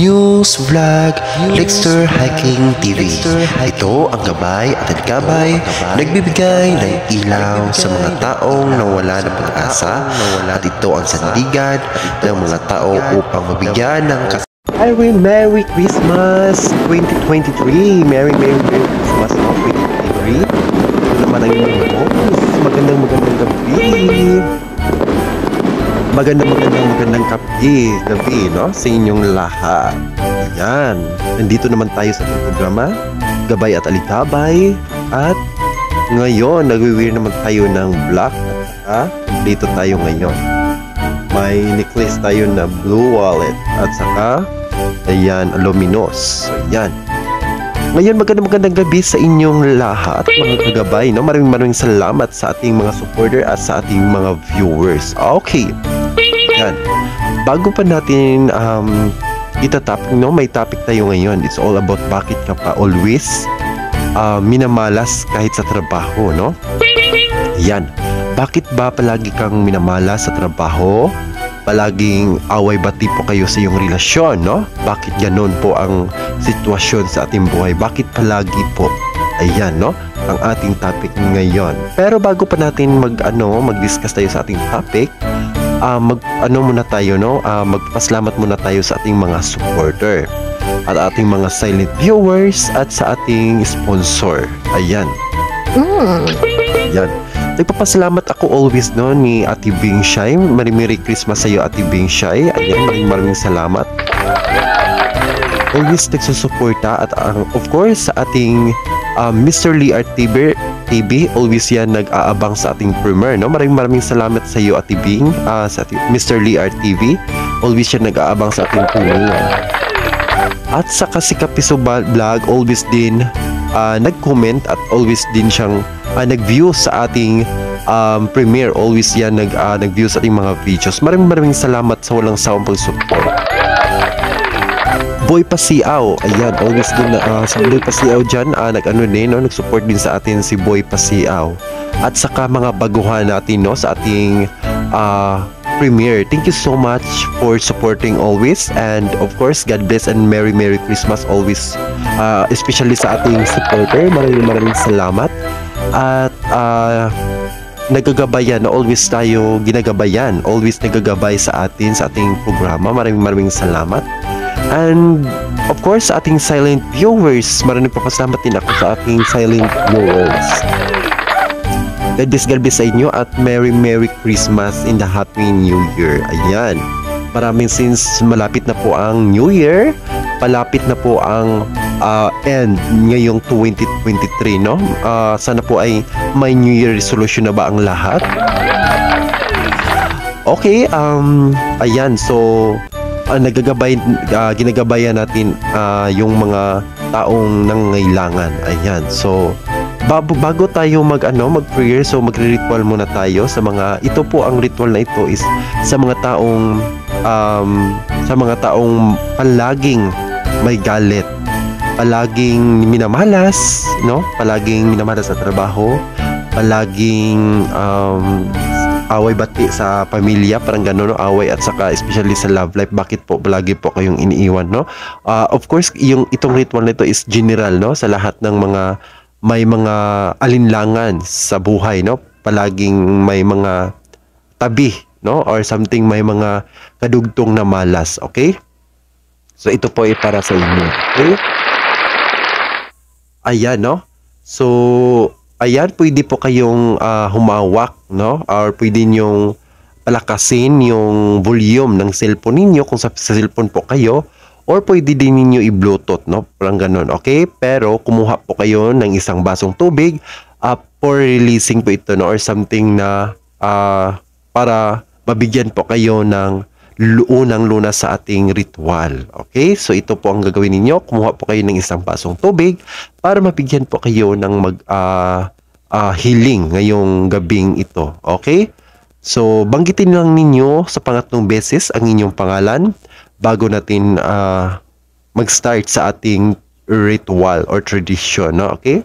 News Vlog Lexter Hiking TV. Ito ang gabay at gabay nagbibigay ng ilaw sa mga taong nawala ng pag-asa at ito ang sandigan ng mga tao upang mabigyan ng Merry Christmas 2023! Merry Christmas 2023! Ito naman ang inyong host. Magandang gabi! Magandang gabi, no? Sa inyong lahat. Ayan. Nandito naman tayo sa ating programa, Gabay at Alikabay. At ngayon, nagwi-wear naman tayo ng black. At saka, dito tayo ngayon. May necklace tayo na blue wallet. At saka, ayan, luminous. So, ayan. Ngayon, magandang gabi sa inyong lahat, mga kagabay, no? Maraming salamat sa ating mga supporter at sa ating mga viewers. Okay. Yan. Bago pa natin itatopic, no? May topic tayo ngayon. It's all about bakit ka pa always minamalas kahit sa trabaho, no? Yan. Bakit ba palagi kang minamalas sa trabaho? Palaging away-bati po kayo sa iyong relasyon, no? Bakit ganun po ang sitwasyon sa ating buhay? Bakit palagi po? Ayan, no? Ang ating topic ngayon. Pero bago pa natin mag-discuss tayo sa ating topic, muna tayo, no? Magpasalamat muna tayo sa ating mga supporter at ating mga silent viewers at sa ating sponsor. Ayan. Ayan. Nagpapasalamat ako always, no, ni Ate Bing Shai. Merry Christmas sa iyo, Ate Bing Shai. Ayan, maraming salamat. Always nagsusuporta at of course sa ating Mr. Lee Art TV, always yan nag-aabang sa ating premiere, no? Maraming salamat sa iyo, Ate Bing, sa Mr. Lee Art TV. Always yan nag-aabang sa ating premiere. At sa si Kapiso Vlog, always din nag-comment at always din siyang nag-view sa ating premiere. Always yan nag-view sa ating mga videos. Maraming salamat sa walang sawang pag-support. Boy Pasiaw, ayan, always din sa Boy Pasiaw dyan, nag-support din sa atin si Boy Pasiaw. At saka mga baguhan natin, no, sa ating premiere. Thank you so much for supporting always, and of course, God bless and Merry Christmas always, especially sa ating supporter. Maraming salamat. At nagagabayan, always tayo ginagabayan, always nagagabay sa atin, sa ating programa. Maraming salamat. And of course, sa ating silent viewers, maraming papasalamat din ako sa ating silent viewers. God bless sa inyo at Merry Christmas in the Happy New Year. Ayan. Maraming since malapit na po ang New Year, palapit na po ang end ngayong 2023, no? Sana po ay may New Year resolution na ba ang lahat? Okay, ayan, so ginagabayan natin yung mga taong nangangailangan. Ayan. So bago tayo mag-prayer, so magre-ritual muna tayo sa mga, ito po ang ritual na ito is sa mga taong palaging may galit, palaging minamalas, no? Palaging minamalas sa trabaho, palaging away-bati sa pamilya, parang gano'n, no? Away at saka especially sa love life. Bakit po palagi po kayong iniiwan, no? Of course, itong ritual nito is general, no? Sa lahat ng may mga alinlangan sa buhay, no? Palaging may mga tabi, no? Or something, may mga kadugtong na malas, okay? So ito po ay para sa inyo, okay? Ayan, no? So ayan, pwede po kayong humawak, no? Or pwede nyong palakasin yung volume ng cellphone ninyo kung sa cellphone po kayo. Or pwede din ninyo i-bluetooth, no? Parang ganun, okay? Pero kumuha po kayo ng isang basong tubig for releasing po ito, no? Or something na para mabigyan po kayo ng unang lunas sa ating ritual. Okay? So ito po ang gagawin ninyo. Kumuha po kayo ng isang basong tubig para mabigyan po kayo ng healing ngayong gabing ito. Okay? So banggitin lang ninyo sa pangatlong beses ang inyong pangalan bago natin mag-start sa ating ritual or tradition, no? Okay?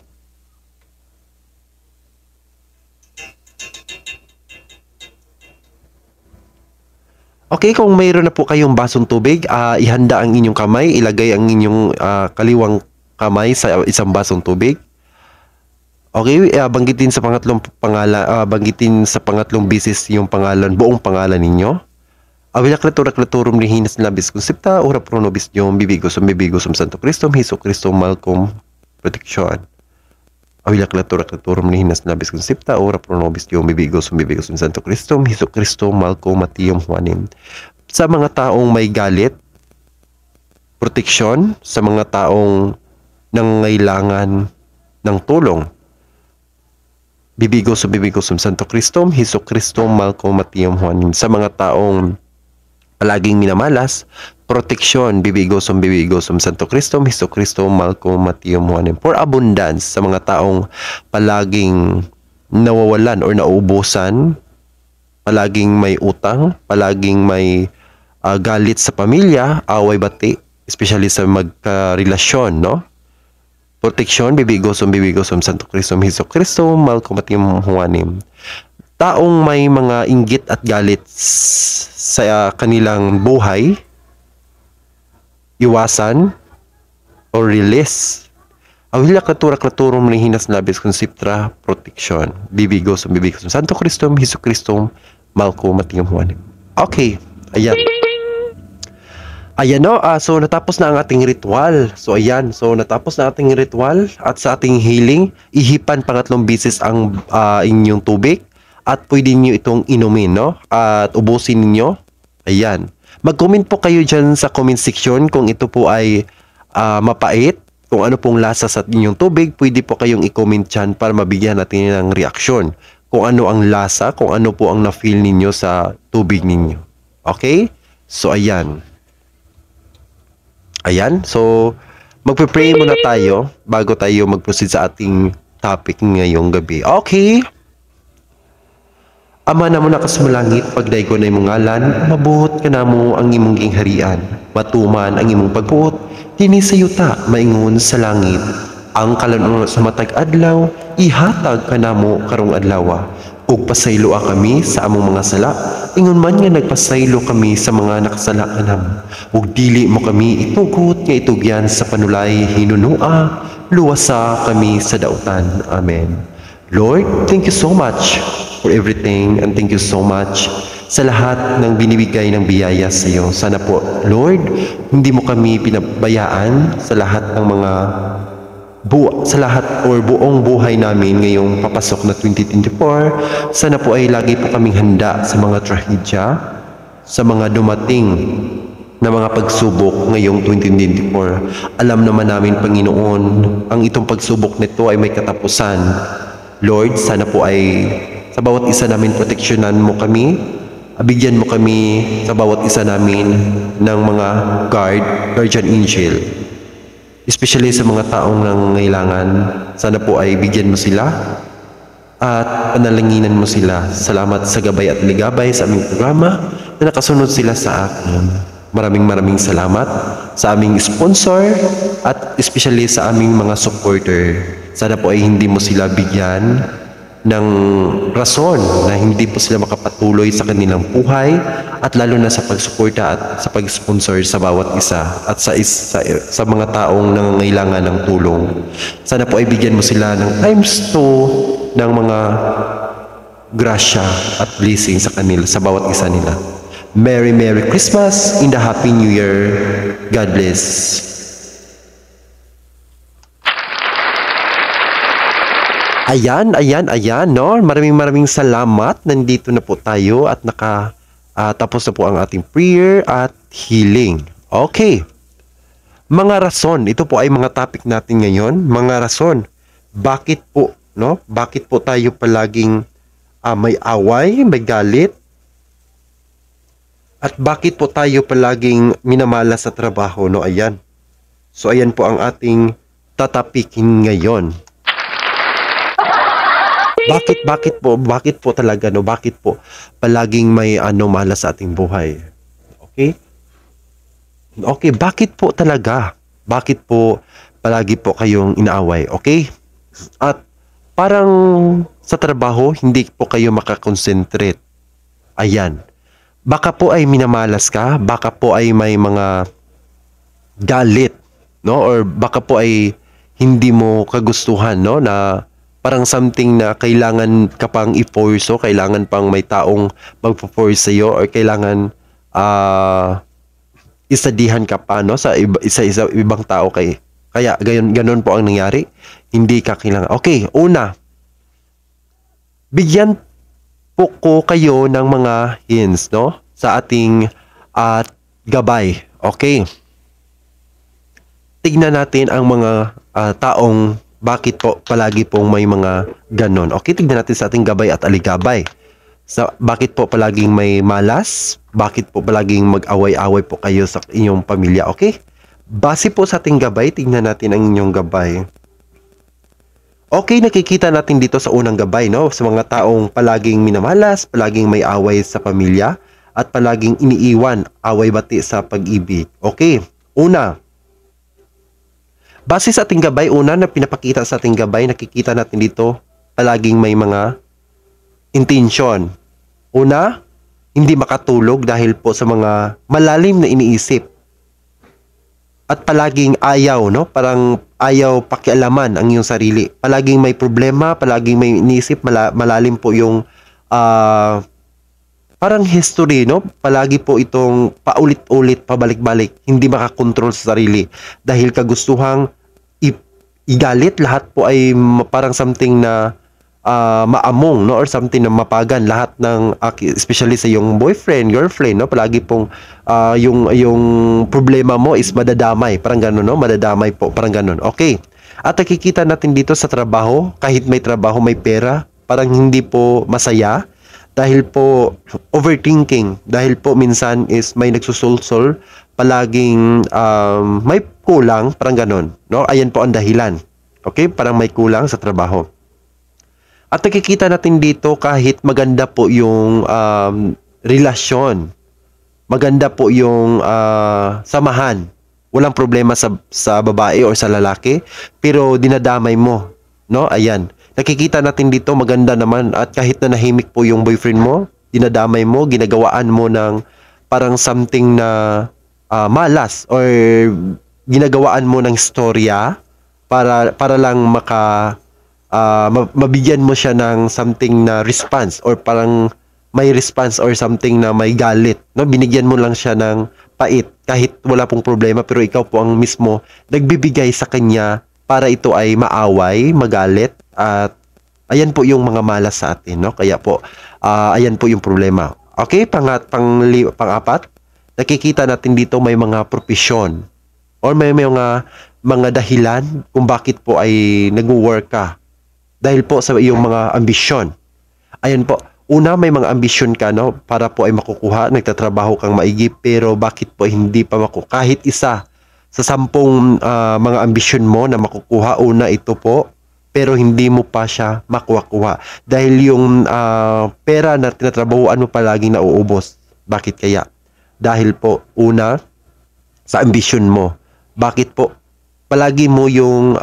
Okay, kung mayroon na po kayong basong tubig, ihanda ang inyong kamay, ilagay ang inyong kaliwang kamay sa isang basong tubig. Okay, banggitin sa pangatlong pangalan, banggitin sa pangatlong bisis yung pangalan, buong pangalan ninyo. Awila klaturum lihinas labis konsepta, ora pro nobis yung bibigos Santo Cristo, Hesus Cristo malcolm protection. Awila klaturum lihinas labis konsepta, ora pro nobis yung bibigos Santo Cristo, Hesus Cristo malcolm Matium Juanim. Sa mga taong may galit, proteksyon sa mga taong nangangailangan ng tulong. Bibigos Santo Cristo, Hesus Cristo malcolm Matium Juanim. Sa mga taong palaging minamalas, proteksyon, bibigos Santo Cristo, Hesus Cristo malcolm Matium Juanim. For abundance, sa mga taong palaging nawawalan or nauubusan, palaging may utang, palaging may galit sa pamilya, away bati, especially sa magkarelasyon, no? Proteksyon, bibigos Santo Cristo, Hesus Cristo malcolm Matium Juanim. Taong may mga inggit at galit sa kanilang buhay, iwasan o release. Awila klaturum lihinas labis konseptra protection. Bibigos Santo Cristo, Hesus Cristo malcolm Matium Juanim. Okay, ayan. Ayan no, so natapos na ang ating ritual. So ayan, so natapos na ating ritual at sa ating healing, ihipan pangatlong bisis ang inyong tubig at pwede niyo itong inumin, no? At ubusin niyo. Ayan. Mag-comment po kayo dyan sa comment section kung ito po ay mapait, kung ano pong lasa sa inyong tubig, pwede po kayong i-comment dyan para mabigyan natin ng reaksyon. Kung ano ang lasa, kung ano po ang na-feel ninyo sa tubig ninyo. Okay? So ayan. Ayan, so magpe-pray muna tayo bago tayo mag-proceed sa ating topic ngayong gabi. Okay. Ama na mo na kasmalangit, pagdaygo na imong ngalan, mabuot ka na mo ang imong gingharian, matuman ang imong pagbuot, dini sa yuta, maingon sa langit. Ang kalanuno sa matag adlaw, ihatag ka na mo karong adlawa. Ug pasayloa kami sa among mga sala, ingon man nga nagpasaylo kami sa mga nakasala kanamo. Ug dili mo kami itugot nga itugyan sa panulay hinunua, luwasa kami sa dautan. Amen. Lord, thank you so much for everything and thank you so much sa lahat ng binibigay ng biyaya sa iyo. Sana po, Lord, hindi mo kami pinabayaan sa lahat ng mga buong buhay namin ngayong papasok na 2024. Sana po ay lagi po kaming handa sa mga trahedya, sa mga dumating na mga pagsubok ngayong 2024. Alam naman namin, Panginoon, ang itong pagsubok nito ay may katapusan. Lord, sana po ay sa bawat isa namin proteksyonan mo kami, bigyan mo kami sa bawat isa namin ng mga guardian angel. Especially sa mga taong nangangailangan, sana po ay bigyan mo sila at panalanginan mo sila. Salamat sa gabay at ligabay sa aming programa na nakasunod sila sa akin. Maraming salamat sa aming sponsor at especially sa aming mga supporter. Sana po ay hindi mo sila bigyan ng rason na hindi po sila makapatuloy sa kanilang buhay at lalo na sa pagsuporta at sa pag-sponsor sa bawat isa at sa mga taong nangangailangan ng tulong. Sana po ay bigyan mo sila ng ×2 ng mga grasya at blessing sa kanila, sa bawat isa nila. Merry Christmas in the Happy New Year. God bless. Ayan, no? Maraming salamat. Nandito na po tayo at tapos na po ang ating prayer at healing. Okay. Mga rason, ito po ay mga topic natin ngayon. Mga rason, bakit po, no? Bakit po tayo palaging may away, may galit? At bakit po tayo palaging minamala sa trabaho, no? Ayan. So, ayan po ang ating tatapikin ngayon. Bakit po talaga, no? Bakit po palaging may malas sa ating buhay? Okay, bakit po talaga? Bakit po palagi po kayong inaaway? Okay? At parang sa trabaho, hindi po kayo makakonsentrate. Ayan. baka po ay minamalas ka, baka po ay may mga galit, no? Or baka po ay hindi mo kagustuhan, no? Na parang something na kailangan ka pang i-force, kailangan pang may taong magpo-force sa'yo, or kailangan isadihan ka pa, no? Sa ibang tao kaya ganon po ang nangyari. Hindi ka kailangan. Okay, una, bigyan po ko kayo ng mga hints, no? Sa ating gabay. Okay. Tignan natin ang mga taong bakit po palagi pong may mga ganon. Okay, tignan natin sa ating gabay at aligabay. Bakit po palaging may malas? Bakit po palaging mag-away-away po kayo sa inyong pamilya? Okay? Base po sa ating gabay, tignan natin ang inyong gabay. Okay, nakikita natin dito sa unang gabay, no? Sa mga taong palaging minamalas, palaging may away sa pamilya, at palaging iniiwan, away-bati sa pag-ibig. Okay, una, base sa ating gabay, una na pinapakita sa ating gabay, nakikita natin dito, palaging may mga intention. Una, hindi makatulog dahil po sa mga malalim na iniisip. At palaging ayaw, no? Parang ayaw pakialaman ang iyong sarili. Palaging may problema, palaging may iniisip, malalim po yung parang history, no? Palagi po itong paulit-ulit, pabalik-balik, hindi makakontrol sa sarili. Dahil kagustuhang igalit, lahat po ay parang something na maamong, no? Or something na mapagan lahat ng especially sa yung boyfriend, girlfriend, no? Palagi pong yung problema mo is madadamay, parang gano'n, no? Madadamay po, parang gano'n. Okay. At nakikita natin dito sa trabaho, kahit may trabaho, may pera, parang hindi po masaya dahil po overthinking, dahil po minsan is may nagsusulsol, palaging may kulang, parang gano'n, no? Ayan po ang dahilan. Okay? Parang may kulang sa trabaho. At nakikita natin dito kahit maganda po yung relasyon, maganda po yung samahan, walang problema sa babae o sa lalaki, pero dinadamay mo, no? Ayan. Nakikita natin dito maganda naman at kahit na nahimik po yung boyfriend mo, dinadamay mo, ginagawaan mo ng parang something na malas or ginagawaan mo ng storya para lang mabigyan mo siya ng something na response or parang may response or something na may galit, no? Binigyan mo lang siya ng pait kahit wala pong problema, pero ikaw po ang mismo nagbibigay sa kanya para ito ay maaway, magalit, at ayan po yung mga malas sa atin, no? Kaya po ayan po yung problema. Okay, pang-apat, nakikita natin dito may mga propesyon or may mga dahilan kung bakit po ay nag-work ka. Dahil po sa iyong mga ambisyon. Ayan po, una may mga ambisyon ka, no? Para po ay makukuha, nagtatrabaho kang maigi, pero bakit po hindi pa makukuha? Kahit isa sa 10 mga ambisyon mo na makukuha, una ito po, pero hindi mo pa siya makuha-kuha. Dahil yung pera na tinatrabahoan mo palaging nauubos. Bakit kaya? Dahil po, una, sa ambisyon mo. Bakit po? Palagi mo yung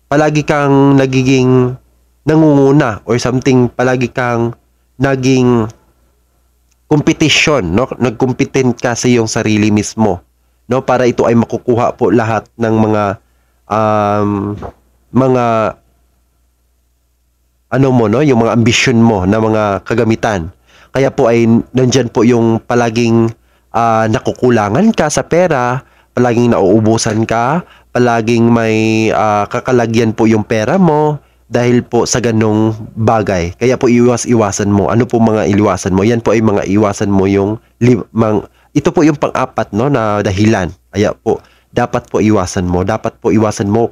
palagi kang nagiging nangunguna or something, palagi kang naging competition, no? Nagkompetent ka sa iyong sarili mismo, no? Para ito ay makukuha po lahat ng mga ano mo, no? Yung mga ambisyon mo na mga kagamitan. Kaya po ay nandyan po yung palaging nakukulangan ka sa pera, palaging nauubusan ka, palaging may kakalagyan po yung pera mo dahil po sa ganong bagay. Kaya po iwasan mo. Ano po mga iwasan mo? Yan po ay mga iwasan mo yung ito po yung pang-apat, no, na dahilan. Kaya po dapat po iwasan mo. Dapat po iwasan mo.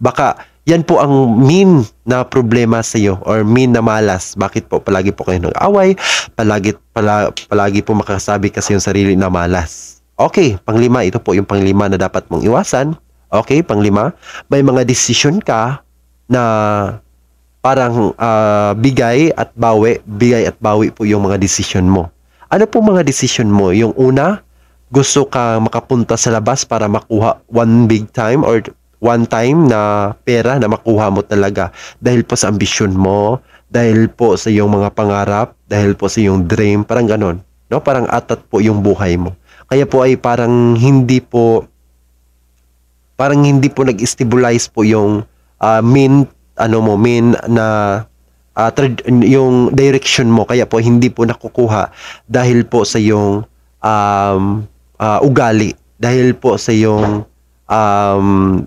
Baka yan po ang mean na problema sa iyo or mean na malas. Bakit po palagi po kayo nag-away? Palagi po makasabi kasi yung sarili na malas. Okay, panglima, ito po yung panglima na dapat mong iwasan. Okay, panglima, may mga decision ka na parang bigay at bawi po yung mga decision mo. Ano po mga decision mo? Yung una, gusto ka makapunta sa labas para makuha one big time or one time na pera na makuha mo talaga dahil po sa ambisyon mo, dahil po sa iyong mga pangarap, dahil po sa iyong dream, parang ganon, no? Parang atat po yung buhay mo. Kaya po ay parang hindi po nag-stabilize po yung main na yung direction mo, kaya po hindi po nakukuha dahil po sa yung ugali, dahil po sa yung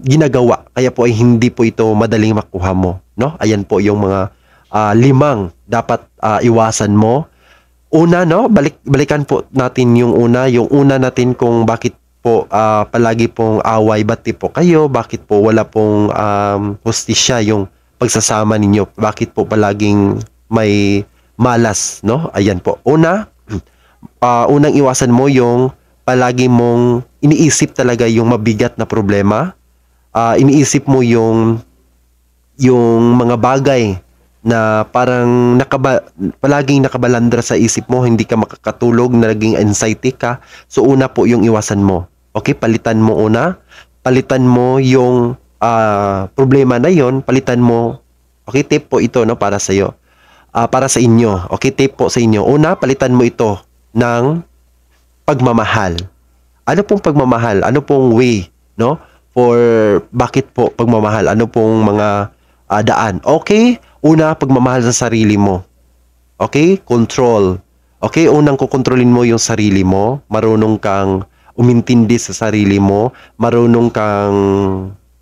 ginagawa, kaya po ay hindi po ito madaling makuha mo, no? Ayan po yung mga limang dapat iwasan mo. Una, no, balikan po natin yung una natin kung bakit po palagi pong away, bati po kayo, bakit po wala pong hustisya yung pagsasama ninyo, bakit po palaging may malas, no? Ayan po. Unang iwasan mo yung palagi mong iniisip talaga yung mabigat na problema. Iniisip mo yung mga bagay na parang palaging nakabalandra sa isip mo, hindi ka makakatulog, naging anxiety ka. So una po yung iwasan mo. Okay, palitan mo yung problema na yon, palitan mo. Okay, tip po ito, no, para sa iyo. Para sa inyo. Okay, tip po sa inyo. Una, palitan mo ito ng pagmamahal. Ano pong pagmamahal? Ano pong way, no? For bakit po pagmamahal? Ano pong mga daan? Okay, una, pagmamahal sa sarili mo. Okay, control. Okay, unang kukontrolin mo yung sarili mo. Marunong kang umintindi sa sarili mo. Marunong kang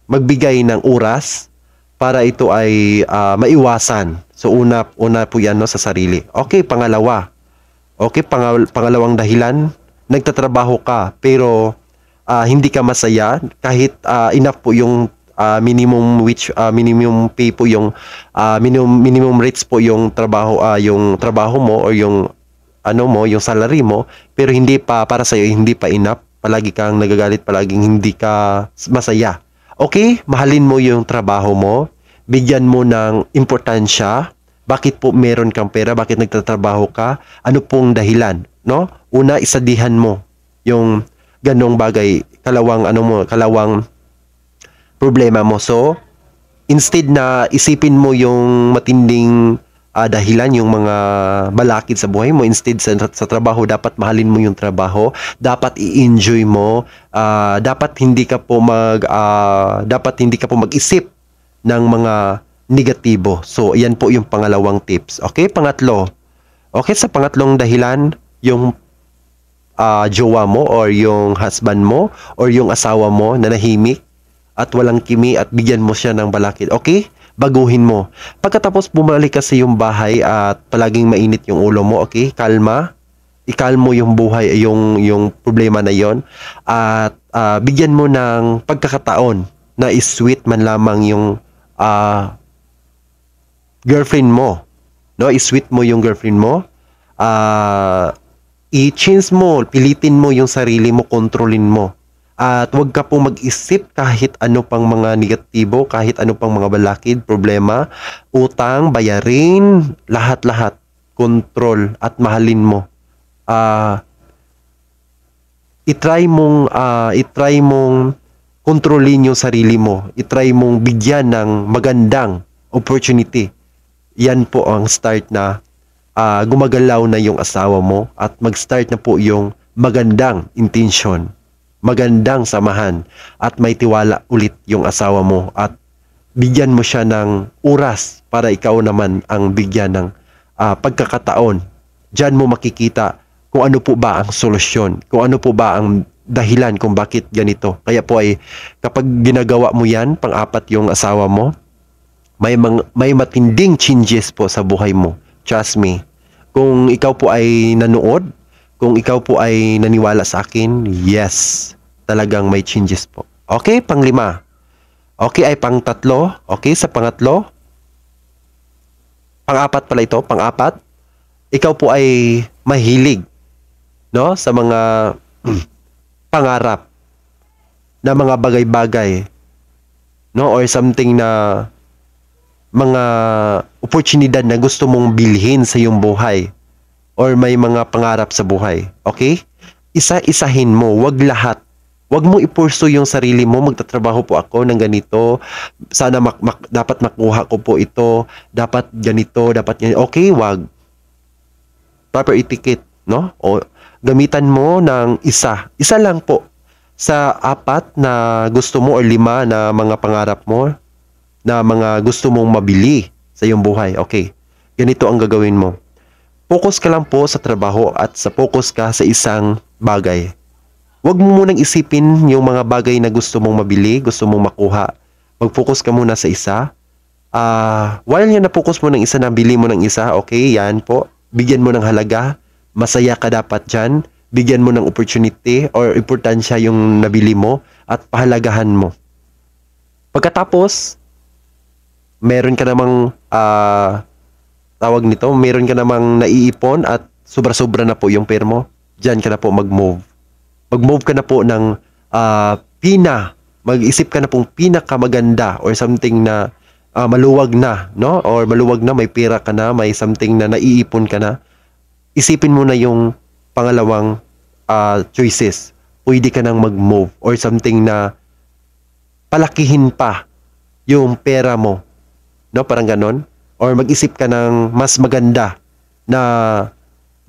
magbigay ng oras para ito ay maiwasan. So una po yan, no, sa sarili. Okay, pangalawa. Okay, pangalawang dahilan, nagtatrabaho ka pero hindi ka masaya kahit enough po yung minimum pay po yung minimum rates po yung trabaho mo o yung yung salary mo, pero hindi pa para sa iyo, hindi pa enough. Palagi kang nagagalit, palaging hindi ka masaya. Okay, mahalin mo yung trabaho mo, bigyan mo ng importansya. Bakit po meron kang pera? Bakit nagtatrabaho ka? Ano pong dahilan, no? Una, isadihan mo yung ganong bagay, kalawang problema mo. So, instead na isipin mo yung matinding dahilan, yung mga balakid sa buhay mo, instead sa trabaho, dapat mahalin mo yung trabaho, dapat i-enjoy mo, dapat hindi ka po mag-isip ng mga negatibo. So, yan po yung pangalawang tips. Okay, pangatlo. Okay, sa pangatlong dahilan, yung jowa mo or yung husband mo or yung asawa mo na nahimik at walang kimi at bigyan mo siya ng balakid. Okay? Baguhin mo. Pagkatapos bumalik ka sa iyong bahay at palaging mainit yung ulo mo, okay? Kalma. Ikalmo yung buhay, yung problema na yon, at bigyan mo ng pagkakataon na is-sweet man lamang yung girlfriend mo, no? I-sweet mo yung girlfriend mo. I-change mo, pilitin mo yung sarili mo, kontrolin mo. At huwag ka pong mag-isip kahit ano pang mga negatibo, kahit ano pang mga balakid, problema, utang, bayarin, lahat-lahat. Control at mahalin mo. I-try mong kontrolin yung sarili mo. I-try mong bigyan ng magandang opportunity. Yan po ang start na gumagalaw na yung asawa mo at mag-start na po yung magandang intention, magandang samahan, at may tiwala ulit yung asawa mo at bigyan mo siya ng oras para ikaw naman ang bigyan ng pagkakataon. Diyan mo makikita kung ano po ba ang solusyon, kung ano po ba ang dahilan kung bakit ganito. Kaya po ay kapag ginagawa mo yan, pang-apat yung asawa mo, may matinding changes po sa buhay mo. Trust me. Kung ikaw po ay nanood, kung ikaw po ay naniwala sa akin, yes, talagang may changes po. Okay, panglima. Okay, ay pang-tatlo. Okay, sa pangatlo. Pang-apat pala ito, pang-apat. Ikaw po ay mahilig, no, sa mga pangarap na mga bagay-bagay, no, or something na mga oportunidad na gusto mong bilhin sa iyong buhay or may mga pangarap sa buhay. Okay? Isa-isahin mo, wag lahat. Huwag mong ipurso yung sarili mo, magtatrabaho po ako ng ganito, sana dapat makuha ko po ito, dapat ganito, dapat ganito. Okay, wag. Proper etiquette, no? O gamitan mo ng isa lang po sa 4 na gusto mo or 5 na mga pangarap mo, na mga gusto mong mabili sa iyong buhay. Okay, ganito ang gagawin mo. Focus ka lang po sa trabaho at focus ka sa isang bagay. Huwag mo munang isipin yung mga bagay na gusto mong mabili, gusto mong makuha. Mag-focus ka muna sa isa. While yan na-focus mo ng isa, nabili mo ng isa, okay, yan po. Bigyan mo ng halaga. Masaya ka dapat dyan. Bigyan mo ng opportunity or importansya yung nabili mo at pahalagahan mo. Pagkatapos, meron ka namang tawag nito, meron ka namang naiipon at sobra-sobra na po yung pera mo. Diyan ka na po mag-move. Mag-move ka na po ng mag-isip ka na pong pinakamaganda or something na maluwag na, no? Or maluwag na, may pera ka na, may something na naiipon ka na. Isipin mo na yung pangalawang choices. Pwede ka nang mag-move or something na palakihin pa yung pera mo. No? Parang ganon. Or mag-isip ka ng mas maganda na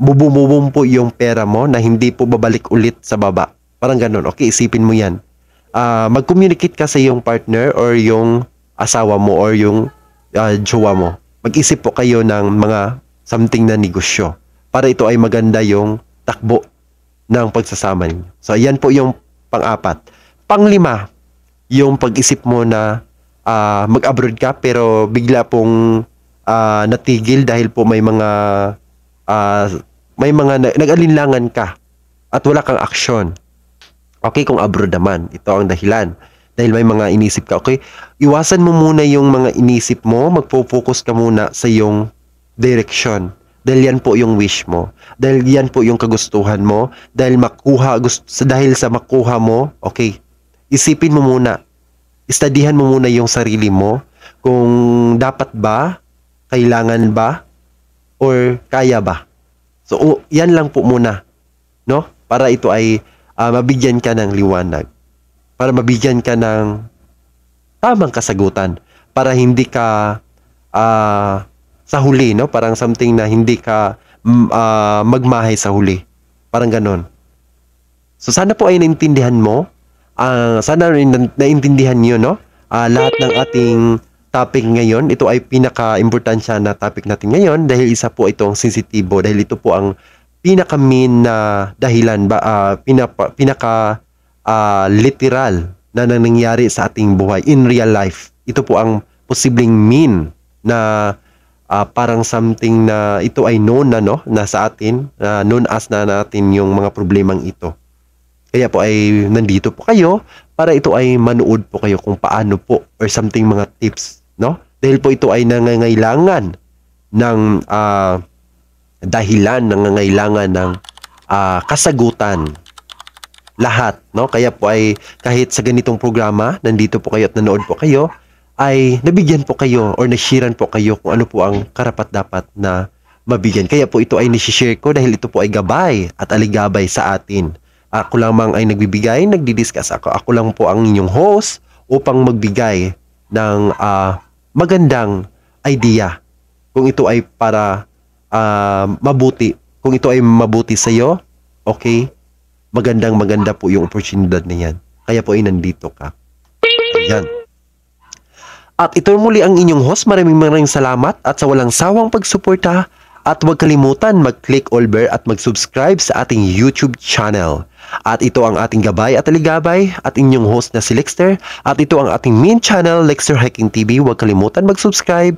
bubumubum po yung pera mo na hindi po babalik ulit sa baba. Parang ganon. Okay, isipin mo yan. Mag-communicate ka sa iyong partner or yung asawa mo or yung jowa mo. Mag-isip po kayo ng mga something na negosyo para ito ay maganda yung takbo ng pagsasama niyo. So, yan po yung pang-4. Pang-5, yung pag-isip mo na mag-abroad ka pero bigla pong natigil dahil po may mga nag-alinlangan ka at wala kang aksyon. Okay, kung abroad naman, ito ang dahilan. Dahil may mga inisip ka, okay, iwasan mo muna yung mga inisip mo, magpo-focus ka muna sa yung direction. Dahil yan po yung wish mo. Dahil yan po yung kagustuhan mo. Dahil dahil sa makuha mo, okay, isipin mo muna. Istadihan mo muna yung sarili mo kung dapat ba, kailangan ba, or kaya ba. So, yan lang po muna, no? Para ito ay mabigyan ka ng liwanag. Para mabigyan ka ng tamang kasagutan. Para hindi ka sa huli, no? Parang something na hindi ka magmahay sa huli. Parang ganon. So, sana po ay naintindihan mo. Sana rin naintindihan nyo, no? Lahat ng ating topic ngayon, ito ay pinaka-importansya na topic natin ngayon dahil isa po itong sensitibo, dahil ito po ang pinaka-main na dahilan, pinaka-literal na nangyayari sa ating buhay in real life. Ito po ang posibleng mean na parang something na ito ay known na, no? Na sa atin, known as na natin yung mga problemang ito. Kaya po ay nandito po kayo para ito ay manood po kayo kung paano po or something mga tips, no? Dahil po ito ay nangangailangan ng dahilan, nangangailangan ng kasagutan. Lahat, no? Kaya po ay kahit sa ganitong programa, nandito po kayo at nanood po kayo, ay nabigyan po kayo or nasharean po kayo kung ano po ang karapat-dapat na mabigyan. Kaya po ito ay nishishare ko dahil ito po ay gabay at aligabay sa atin. Ako lamang ay nagbibigay, nagdi-discuss ako. Ako lang po ang inyong host upang magbigay ng magandang idea. Kung ito ay para mabuti. Kung ito ay mabuti sa iyo, okay, maganda po yung oportunidad na yan. Kaya po ay nandito ka. Ayan. At ito muli ang inyong host. Maraming salamat at sa walang sawang pagsuporta. At huwag kalimutan mag-click all bear at mag-subscribe sa ating YouTube channel. At ito ang ating gabay at aligabay at inyong host na si Lexter. At ito ang ating main channel, Lexter Hiking TV. Huwag kalimutan mag-subscribe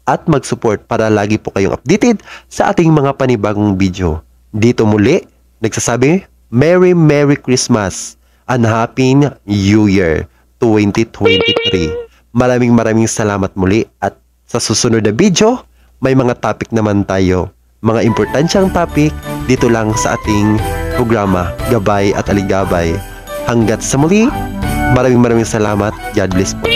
at mag-support para lagi po kayong updated sa ating mga panibagong video. Dito muli, nagsasabi, Merry Christmas and Happy New Year 2023. Maraming salamat muli at sa susunod na video, may mga topic naman tayo. Mga importansyang topic dito lang sa ating programa, Gabay at Aligabay. Hanggat sa muli, maraming salamat. God bless po.